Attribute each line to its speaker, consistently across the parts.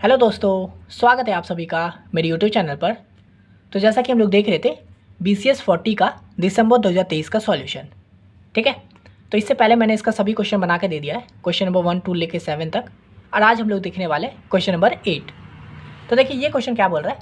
Speaker 1: Hello दोस्तों, स्वागत है आप सभी का मेरे यूट्यूब चैनल पर। तो जैसा कि हम लोग देख रहे थे BCS 40 का दिसंबर 2023 का सॉल्यूशन, ठीक है। तो इससे पहले मैंने इसका सभी क्वेश्चन बना के दे दिया है, क्वेश्चन नंबर 1 2 लेके 7 तक। और आज हम लोग देखने वाले क्वेश्चन नंबर 8। तो देखिए ये क्वेश्चन क्या बोल रहा है,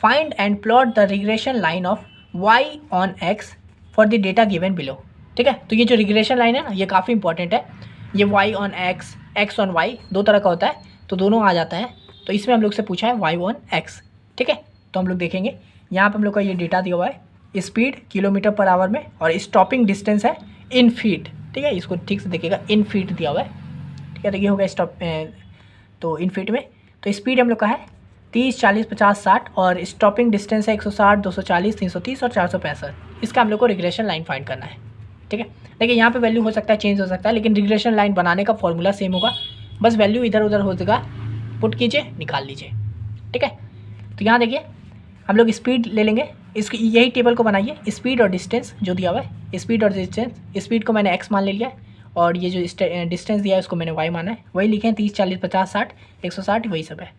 Speaker 1: find and plot the regression line of y on x for the data given below. ठीक है, तो ये जो रिग्रेशन लाइन है ना, ये काफ़ी इंपॉर्टेंट है। ये y on x, x on y दो तरह का होता है, तो दोनों आ जाता है। तो इसमें हम लोग से पूछा है y ऑन x, ठीक है। तो हम लोग देखेंगे यहाँ पर हम लोग का ये डेटा दिया हुआ है, स्पीड किलोमीटर पर आवर में और स्टॉपिंग डिस्टेंस है इन फीट, ठीक है। इसको ठीक से देखिएगा, इन फीट दिया हुआ है, ठीक है। तो ये हो गया तो इन फीट में। तो स्पीड हम लोग का है 30, 40, 50, 60 और स्टॉपिंग डिस्टेंस है 160, 240, 330 और 465। इसका हम लोग को रिग्रेशन लाइन फाइंड करना है, ठीक है। देखिए यहाँ पे वैल्यू हो सकता है चेंज हो सकता है, लेकिन रिग्रेशन लाइन बनाने का फॉर्मूला सेम होगा, बस वैल्यू इधर उधर हो जाएगा, पुट कीजिए निकाल लीजिए, ठीक है। तो यहाँ देखिए हम लोग स्पीड ले लेंगे, इसकी यही टेबल को बनाइए, स्पीड और डिस्टेंस जो दिया हुआ है, स्पीड और डिस्टेंस। स्पीड को मैंने x मान ले लिया है और ये जो डिस्टेंस दिया है उसको मैंने y माना है, वही लिखे हैं 30, 40, 50, 60, 160 वही सब है,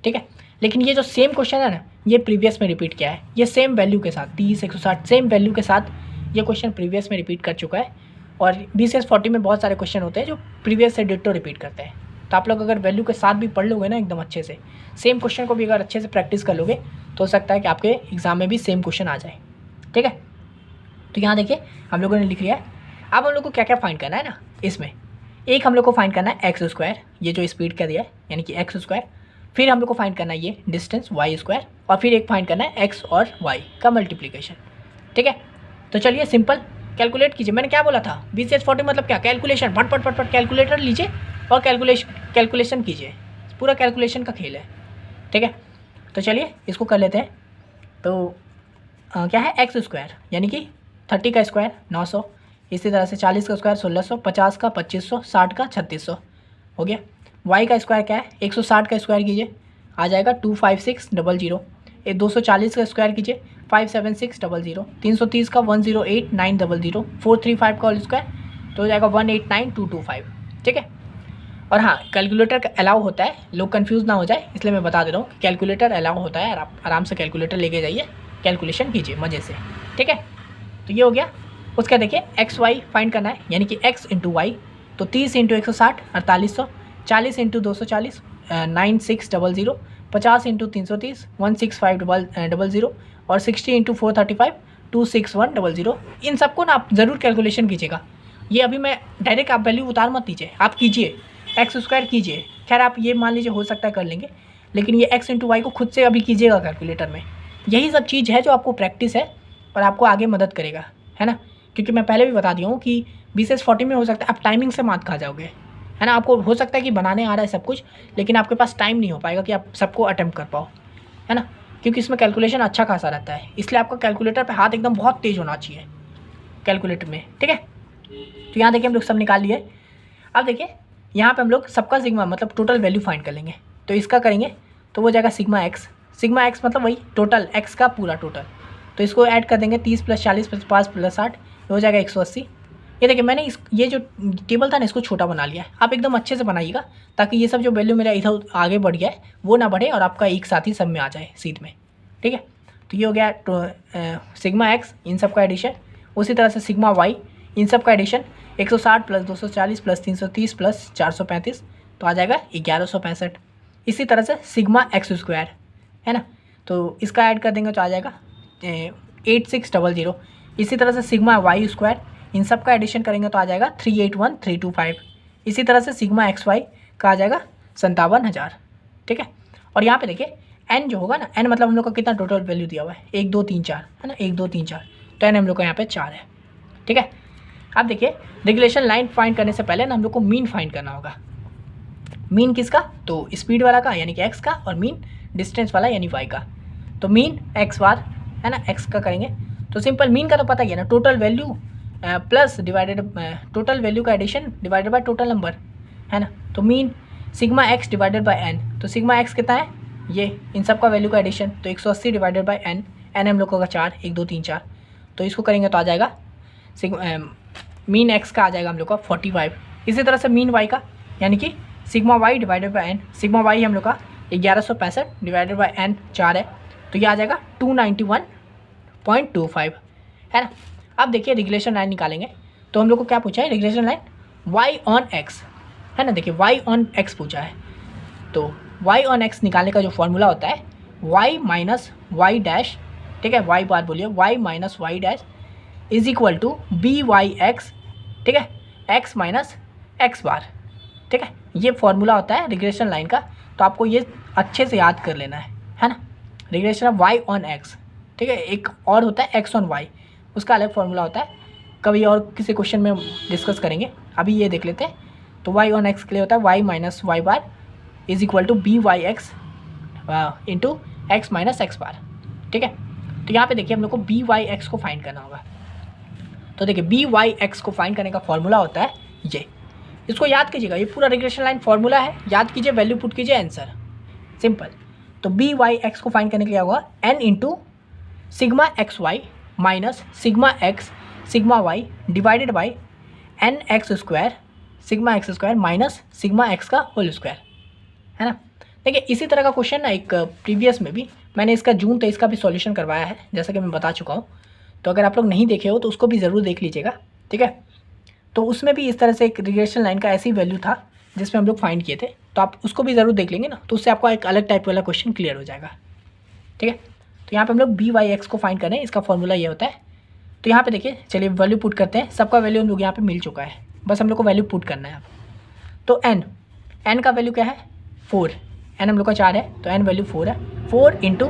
Speaker 1: ठीक है। लेकिन ये जो सेम क्वेश्चन है ना, ये प्रीवियस में रिपीट किया है, ये सेम वैल्यू के साथ 30, 160 सेम वैल्यू के साथ ये क्वेश्चन प्रीवियस में रिपीट कर चुका है। और BCS 40 में बहुत सारे क्वेश्चन होते हैं जो प्रीवियस से डिट्टो रिपीट करते हैं। तो आप लोग अगर वैल्यू के साथ भी पढ़ लोगे ना एकदम अच्छे से, सेम क्वेश्चन को भी अगर अच्छे से प्रैक्टिस कर लोगे तो हो सकता है कि आपके एग्जाम में भी सेम क्वेश्चन आ जाए, ठीक है। तो यहाँ देखिए हम लोगों ने लिख लिया है। अब हम लोग को क्या क्या फाइंड करना है ना, इसमें एक हम लोग को फाइंड करना है x², ये जो स्पीड का दिया है यानी कि x²। फिर हम लोग को फाइंड करना है ये डिस्टेंस y², और फिर एक फाइंड करना है x और y का मल्टीप्लिकेशन, ठीक है। तो चलिए सिंपल कैलकुलेट कीजिए। मैंने क्या बोला था, BCS 40 मतलब क्या, कैलकुलेशन, फट फट फट फट कैलकुलेटर लीजिए और कैलकुलेशन कीजिए, पूरा कैलकुलेशन का खेल है, ठीक है। तो चलिए इसको कर लेते हैं। तो क्या है x² यानी कि 30 का स्क्वायर 900, इसी तरह से 40 का स्क्वायर 1600, 50 का 2500, 60 का 3600 हो गया। y का स्क्वायर क्या है, 160 का स्क्वायर कीजिए आ जाएगा 25600, 240 का स्क्वायर कीजिए 57600, 330 का 108900, 435 का होल स्क्वायर तो हो जाएगा 189225, ठीक है। और हाँ, कैलकुलेटर का अलाउ होता है, लोग कंफ्यूज ना हो जाए इसलिए मैं बता दे रहा हूँ, कैलकुलेटर अलाउ होता है। आप आराम से कैलकुलेटर लेके जाइए, कैलकुलेशन कीजिए मज़े से, ठीक है। तो ये हो गया। उसका देखिए XY फाइंड करना है यानी कि x इंटू वाई, तो 30 इंटू 160 4800, 40 इंटू 240 9600, 50 इंटू 330 16500 और 60 इंटू 435 26100। इन सबको ना आप ज़रूर कैलकुलेशन कीजिएगा। ये अभी मैं डायरेक्ट आप वैल्यू उतार मत दीजिए, आप कीजिए x² कीजिए। खैर आप ये मान लीजिए हो सकता है कर लेंगे, लेकिन ये x इंटू वाई को खुद से अभी कीजिएगा कैलकुलेटर में। यही सब चीज़ है जो आपको प्रैक्टिस है और आपको आगे मदद करेगा, है ना। क्योंकि मैं पहले भी बता दिया हूँ कि BCS 40 में हो सकता है आप टाइमिंग से मात खा जाओगे, है ना। आपको हो सकता है कि बनाने आ रहा है सब कुछ, लेकिन आपके पास टाइम नहीं हो पाएगा कि आप सबको अटेम्प्ट कर पाओ, है ना। क्योंकि इसमें कैलकुलेशन अच्छा खासा रहता है, इसलिए आपका कैलकुलेटर पे हाथ एकदम बहुत तेज़ होना चाहिए कैलकुलेटर में, ठीक है। तो यहाँ देखिए हम लोग सब निकाल लिए। अब देखिए यहाँ पे हम लोग सबका सिग्मा मतलब टोटल वैल्यू फाइंड कर लेंगे। तो इसका करेंगे तो वो जाएगा सिग्मा एक्स मतलब वही टोटल एक्स का पूरा टोटल। तो इसको ऐड कर देंगे 30 + 40 + 5 + 60 हो जाएगा 180। ये देखिए मैंने ये जो टेबल था ना इसको छोटा बना लिया है, आप एकदम अच्छे से बनाइएगा ताकि ये सब जो वैल्यू मेरा इधर आगे बढ़ गया है वो ना बढ़े और आपका एक साथ ही सब में आ जाए सीध में, ठीक है। तो ये हो गया सिग्मा एक्स इन सब का एडिशन। उसी तरह से सिग्मा वाई इन सब का एडिशन 160 + 240 + 330 + 435 तो आ जाएगा 1165। इसी तरह से सिग्मा x² है ना, तो इसका ऐड कर देंगे तो आ जाएगा 8600। इसी तरह से सिग्मा y² इन सब का एडिशन करेंगे तो आ जाएगा 381325। इसी तरह से सिग्मा XY का आ जाएगा 57,000, ठीक है। और यहाँ पे देखिए n जो होगा ना, n मतलब हम लोग का कितना टोटल वैल्यू दिया हुआ है 1 2 3 4 है ना, 1 2 3 4, तो n हम लोग का यहाँ पे 4 है, ठीक है। अब देखिए रेगुलेशन लाइन फाइंड करने से पहले ना हम लोग को मीन फाइंड करना होगा। मीन किसका, तो स्पीड वाला का यानी कि x का, और मीन डिस्टेंस वाला यानी y का। तो मीन x बार है ना, x का करेंगे तो सिंपल मीन का तो पता ही है ना, total value plus divided total value का addition divided by total number, है ना। तो mean sigma x divided by n, तो सिग्मा x कितना है ये इन सब का वैल्यू का एडिशन, तो 180 डिवाइडेड बाय n, n हम लोग का 4 1 2 3 4, तो इसको करेंगे तो आ जाएगा मीन x का आ जाएगा हम लोग का 45। इसी तरह से मीन y का यानी कि sigma Y divided by N, sigma Y हम लोग का 1165 डिवाइडेड बाई एन 4 है, तो ये आ जाएगा 291.25 है ना। अब देखिए रिग्रेशन लाइन निकालेंगे, तो हम लोग को क्या पूछा है, regression line Y on X है ना। देखिए वाई ऑन एक्स पूछा है, तो वाई ऑन एक्स निकालने का जो फॉर्मूला होता है वाई माइनस वाई डैश, ठीक है, वाई बार बोलिए, Y minus Y dash is equal to B Y X, ठीक है, एक्स माइनस एक्स बार, ठीक है। ये फॉर्मूला होता है रिग्रेशन लाइन का, तो आपको ये अच्छे से याद कर लेना है ना। Regression of Y on X, ठीक है, एक और होता है एक्स ऑन वाई, उसका अलग फॉर्मूला होता है, कभी और किसी क्वेश्चन में डिस्कस करेंगे, अभी ये देख लेते हैं। तो वाई ऑन एक्स के लिए होता है Y minus Y bar is equal to B Y X into X minus X bar, ठीक है। तो यहाँ पे देखिए हम लोग को बी वाई एक्स को फाइंड करना होगा, तो देखिए बी वाई एक्स को फाइंड करने का फॉर्मूला होता है ये, इसको याद कीजिएगा, ये पूरा रिग्रेशन लाइन फॉर्मूला है, याद कीजिए, वैल्यू पुट कीजिए, आंसर सिंपल। तो बी वाई एक्स को फाइंड करने के लिए होगा N into sigma X Y minus sigma X sigma Y divided by N X square sigma X square minus sigma X का होल स्क्वायर, है ना। देखिए इसी तरह का क्वेश्चन ना एक प्रीवियस में भी मैंने इसका जून 23 का भी सॉल्यूशन करवाया है, जैसा कि मैं बता चुका हूँ, तो अगर आप लोग नहीं देखे हो तो उसको भी ज़रूर देख लीजिएगा, ठीक है। तो उसमें भी इस तरह से एक रिग्रेशन लाइन का ऐसी वैल्यू था जिसमें हम लोग फाइंड किए थे, तो आप उसको भी ज़रूर देख लेंगे ना, तो उससे आपका एक अलग टाइप वाला क्वेश्चन क्लियर हो जाएगा, ठीक है। तो यहाँ पे हम लोग बी वाई एक्स को फाइंड कर रहे हैं, इसका फॉर्मूला ये होता है। तो यहाँ पे देखिए, चलिए वैल्यू पुट करते हैं, सबका वैल्यू हम लोग यहाँ पे मिल चुका है, बस हम लोग को वैल्यू पुट करना है अब। तो एन का वैल्यू क्या है 4, एन हम लोग का 4 है, तो एन वैल्यू 4 है, 4 इंटू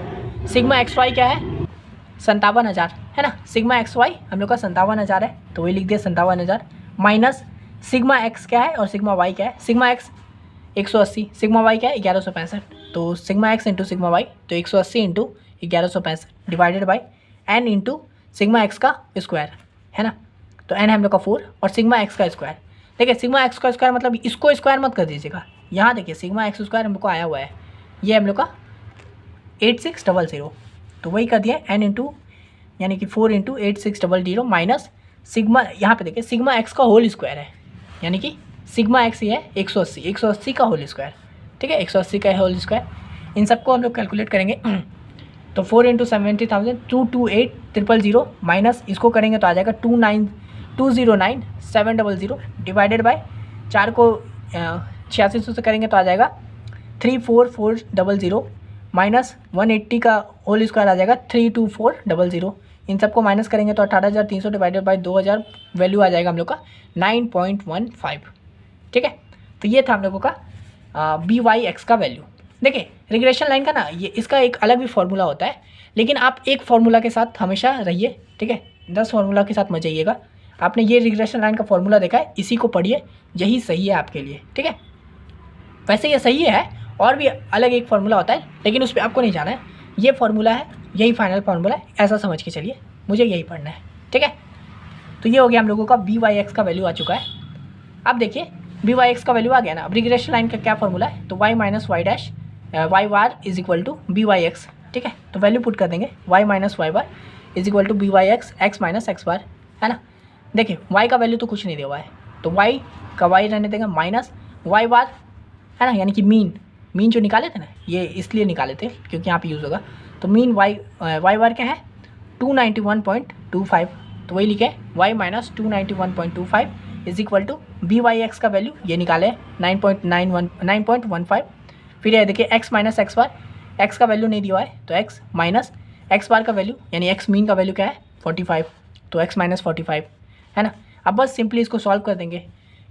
Speaker 1: सिग्मा एक्स वाई क्या है 57,000 है ना, सिग्मा एक्स वाई हम लोग का 57,000 है, तो वही लिख दिया 57,000 माइनस सिग्मा एक्स क्या है और सिग्मा वाई क्या है, सिग्मा एक्स 180, सिग्मा वाई क्या है 1165, तो sigma X into sigma Y, तो 180 into 1165 divided by N into sigma X का स्क्वायर, है ना। तो एन है हम लोग का 4 और सिग्मा एक्स का स्क्वायर, देखिए सिग्मा एक्स का स्क्वायर मतलब इसको स्क्वायर मत कर दीजिएगा, यहाँ देखिए सिग्मा एक्स स्क्वायर हम लोग को आया हुआ है, ये हम लोग का 8600, तो वही कर दिया एन इंटू यानी कि 4 इंटू 8600 माइनस सिग्मा, यहाँ पे देखिए सिग्मा एक्स का होल स्क्वायर है, यानी कि सिग्मा एक्स ये है 180 का होल स्क्वायर, ठीक है, 180 का होल स्क्वायर, इन सबको हम लोग कैलकुलेट करेंगे। तो 4 इंटू 70,000 228,000 माइनस इसको करेंगे तो आ जाएगा 209,700 डिवाइडेड बाय 4 को 8600 से करेंगे तो आ जाएगा 34400 माइनस 180 का होल स्क्वायर आ जाएगा 32400, इन सबको माइनस करेंगे तो 18,300 डिवाइडेड बाई 2000 वैल्यू आ जाएगा हम लोग का 9.15, ठीक है। तो ये था हम लोगों का बी वाई एक्स का वैल्यू। देखिए रिग्रेशन लाइन का ना ये इसका एक अलग भी फार्मूला होता है, लेकिन आप एक फार्मूला के साथ हमेशा रहिए, ठीक है, 10 फार्मूला के साथ मत जाइएगा। आपने ये रिग्रेशन लाइन का फार्मूला देखा है, इसी को पढ़िए, यही सही है आपके लिए, ठीक है। वैसे ये सही है, और भी अलग एक फार्मूला होता है, लेकिन उस पर आपको नहीं जाना है, ये फार्मूला है, यही फाइनल फार्मूला है, ऐसा समझ के चलिए, मुझे यही पढ़ना है, ठीक है। तो ये हो गया हम लोगों का बी वाई एक्स का वैल्यू आ चुका है। अब देखिए बी वाई एक्स का वैल्यू आ गया ना, अब रिग्रेशन लाइन का क्या फार्मूला है, तो Y minus Y dash Y bar is equal to B Y X, ठीक है। तो वैल्यू पुट कर देंगे Y minus Y bar is equal to B Y X X minus X bar, है ना। देखिए वाई का वैल्यू तो कुछ नहीं दिया हुआ है, तो वाई का वाई रहने देंगे माइनस वाई बार, है ना, यानी कि मीन जो निकाले थे ना, ये इसलिए निकाले थे क्योंकि यहाँ पे यूज़ होगा। तो मीन वाई बार क्या है 291.25, तो वही लिखे Y minus 291.25 is equal to B Y X का वैल्यू ये निकाले 9.15। फिर ये देखिए X minus X bar, X का वैल्यू नहीं दिया हुआ है, तो एक्स माइनस एक्स बार का वैल्यू यानी एक्स मीन का वैल्यू क्या है 45, तो एक्स माइनस 45, है ना। अब बस सिंपली इसको सॉल्व कर देंगे,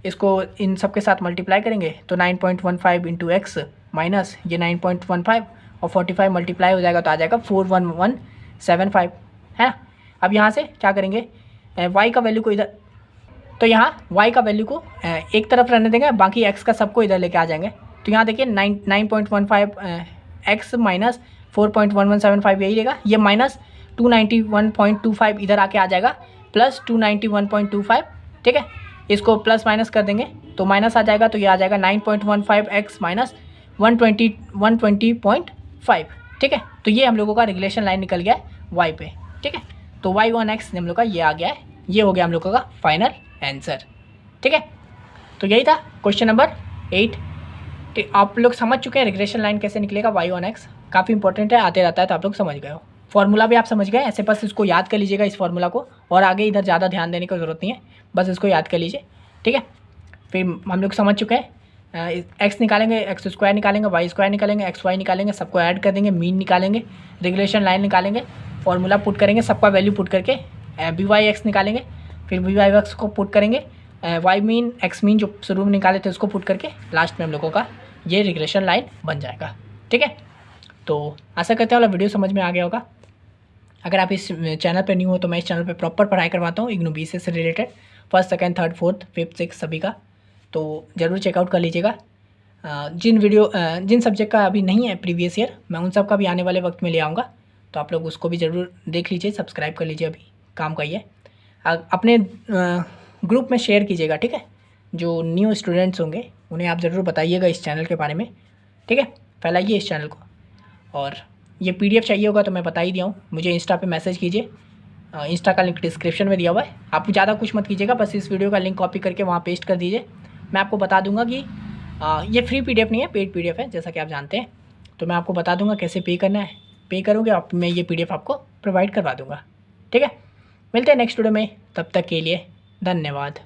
Speaker 1: इसको इन सब के साथ मल्टीप्लाई करेंगे तो 9.15 इंटू एक्स माइनस ये 9.15 और 45 मल्टीप्लाई हो जाएगा तो आ जाएगा 41175, है ना। अब यहाँ से क्या करेंगे, वाई का वैल्यू को इधर, तो यहाँ वाई का वैल्यू को एक तरफ रहने देंगे, बाकी एक्स का सबको इधर लेके आ जाएंगे। तो यहाँ देखिए 9.15 एक्स माइनस 4.1175 यही रहेगा, ये माइनस 291.25 इधर आके आ जाएगा प्लस 291.25, ठीक है। इसको प्लस माइनस कर देंगे तो माइनस आ जाएगा, तो ये आ जाएगा 9.15 एक्स माइनस 120.5, ठीक है। तो ये हम लोगों का रिग्रेशन लाइन निकल गया है वाई पे, ठीक है। तो वाई ऑन एक्स हम लोग का ये आ गया है, ये हो गया हम लोगों का फाइनल आंसर, ठीक है। तो यही था क्वेश्चन नंबर 8। आप लोग समझ चुके हैं रिग्रेशन लाइन कैसे निकलेगा y ऑन x, काफ़ी इंपॉर्टेंट है, आते रहता है, तो आप लोग समझ गए हो। फॉर्मूला भी आप समझ गए, ऐसे बस इसको याद कर लीजिएगा इस फॉर्मूला को, और आगे इधर ज़्यादा ध्यान देने की ज़रूरत नहीं है, बस इसको याद कर लीजिए, ठीक है। फिर हम लोग समझ चुके हैं, एक्स निकालेंगे, एक्स स्क्वायर निकालेंगे, वाई स्क्वायर निकालेंगे, एक्स वाई निकालेंगे, सबको ऐड कर देंगे, मीन निकालेंगे, रिग्रेशन लाइन निकालेंगे, फॉर्मूला पुट करेंगे, सबका वैल्यू पुट करके बी वाई एक्स निकालेंगे, फिर बी वाई एक्स को पुट करेंगे, वाई मीन एक्स मीन जो शुरू में निकाले थे उसको पुट करके लास्ट में हम लोगों का ये रिग्रेशन लाइन बन जाएगा, ठीक है। तो आशा करते हैं वाला वीडियो समझ में आ गया होगा। अगर आप इस चैनल पर न्यू हो तो मैं इस चैनल पर प्रॉपर पढ़ाई करवाता हूँ इग्नू BCS से related, first second third fourth fifth six सभी का, तो ज़रूर चेकआउट कर लीजिएगा। जिन सब्जेक्ट का अभी नहीं है प्रीवियस ईयर, मैं उन सब का भी आने वाले वक्त में ले आऊँगा, तो आप लोग उसको भी ज़रूर देख लीजिए, सब्सक्राइब कर लीजिए, अभी काम का ही है। अपने ग्रुप में शेयर कीजिएगा, ठीक है। जो न्यू स्टूडेंट्स होंगे उन्हें आप ज़रूर बताइएगा इस चैनल के बारे में, ठीक है, फैलाइए इस चैनल को। और ये PDF चाहिए होगा तो मैं बता ही दिया हूँ, मुझे इंस्टा पे मैसेज कीजिए, इंस्टा का लिंक डिस्क्रिप्शन में दिया हुआ है। आप ज़्यादा कुछ मत कीजिएगा, बस इस वीडियो का लिंक कॉपी करके वहाँ पेस्ट कर दीजिए, मैं आपको बता दूंगा कि ये फ्री PDF नहीं है, पेड PDF है, जैसा कि आप जानते हैं। तो मैं आपको बता दूंगा कैसे पे करना है, पे करोगे आप, मैं ये PDF आपको प्रोवाइड करवा दूँगा, ठीक है। मिलते हैं नेक्स्ट वीडियो में, तब तक के लिए धन्यवाद।